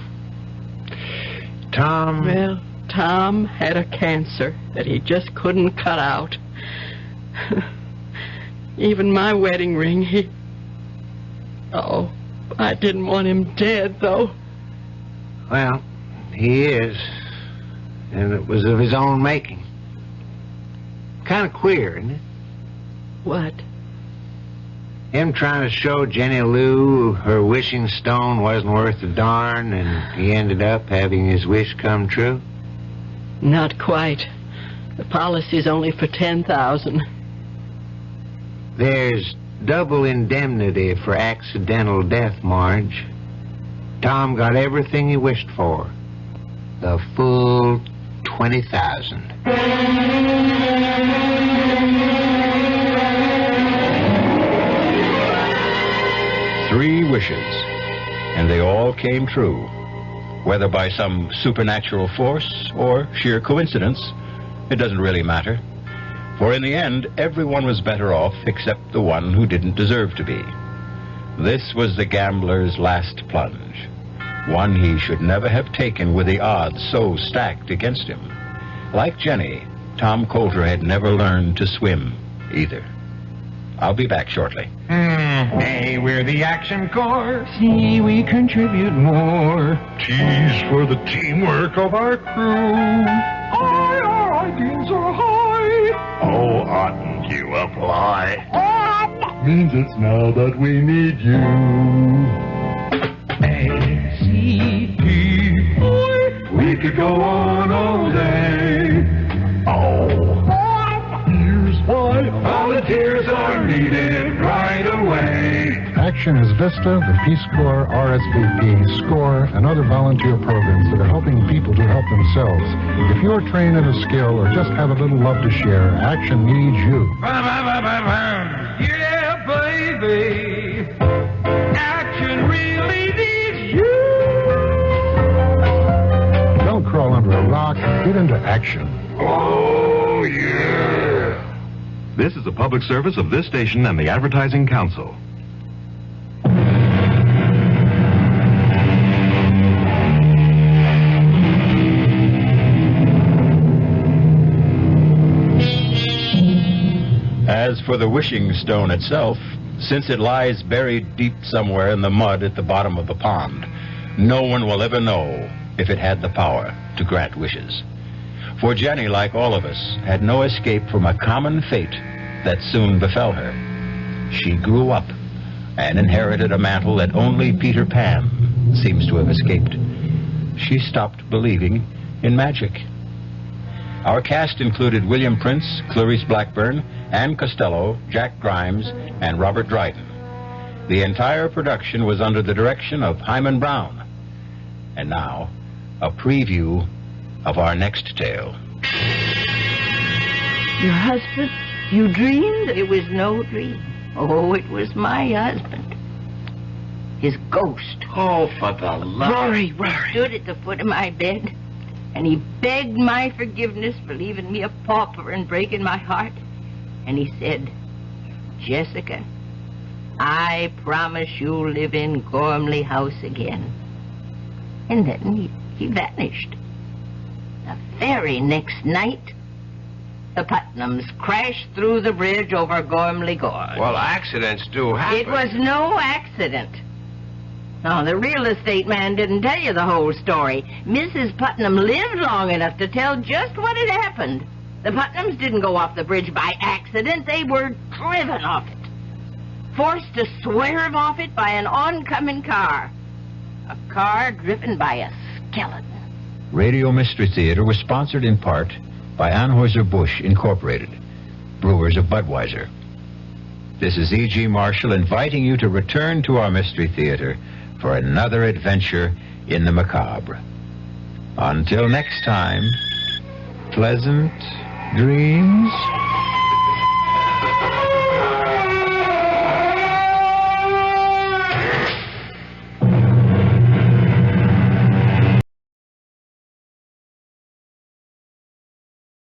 Tom... Well, Tom had a cancer that he just couldn't cut out. Even my wedding ring, he... Oh, I didn't want him dead, though. Well, he is. And it was of his own making. Kind of queer, isn't it? What? Him trying to show Jenny Lou her wishing stone wasn't worth a darn, and he ended up having his wish come true? Not quite. The policy's only for $10,000. There's double indemnity for accidental death, Marge. Tom got everything he wished for. The full $20,000. 3 wishes, and they all came true. Whether by some supernatural force or sheer coincidence, it doesn't really matter. For in the end, everyone was better off except the one who didn't deserve to be. This was the gambler's last plunge, one he should never have taken with the odds so stacked against him. Like Jenny, Tom Coulter had never learned to swim either. I'll be back shortly. Hey, we're the Action Corps. See, we contribute more. T's for the teamwork of our crew. Aye, our ideals are high. Oh, oughtn't you apply? Means it's now that we need you. A-C-P. We could go on all day. Oh. Here's why volunteers are needed right away. Action is VISTA, the Peace Corps, RSVP, SCORE, and other volunteer programs that are helping people to help themselves. If you're trained in a skill or just have a little love to share, Action needs you. Yeah, baby. Action really needs you. Don't crawl under a rock. Get into action. Oh, yeah. This is a public service of this station and the Advertising Council. As for the wishing stone itself, since it lies buried deep somewhere in the mud at the bottom of the pond, no one will ever know if it had the power to grant wishes. For Jenny, like all of us, had no escape from a common fate that soon befell her. She grew up and inherited a mantle that only Peter Pan seems to have escaped. She stopped believing in magic. Our cast included William Prince, Clarice Blackburn, Ann Costello, Jack Grimes, and Robert Dryden. The entire production was under the direction of Himan Brown. And now, a preview of our next tale. Your husband? You dreamed? It was no dream. Oh, it was my husband. His ghost. Oh, for the love... Rory. Stood at the foot of my bed, and he begged my forgiveness for leaving me a pauper and breaking my heart. And he said, Jessica, I promise you'll live in Gormley House again. And then he vanished. The very next night, the Putnams crashed through the bridge over Gormley Gorge. Well, accidents do happen. It was no accident. No, the real estate man didn't tell you the whole story. Mrs. Putnam lived long enough to tell just what had happened. The Putnams didn't go off the bridge by accident. They were driven off it. Forced to swerve off it by an oncoming car. A car driven by a skeleton. Radio Mystery Theater was sponsored in part by Anheuser-Busch Incorporated, brewers of Budweiser. This is E.G. Marshall inviting you to return to our Mystery Theater for another adventure in the macabre. Until next time, pleasant dreams.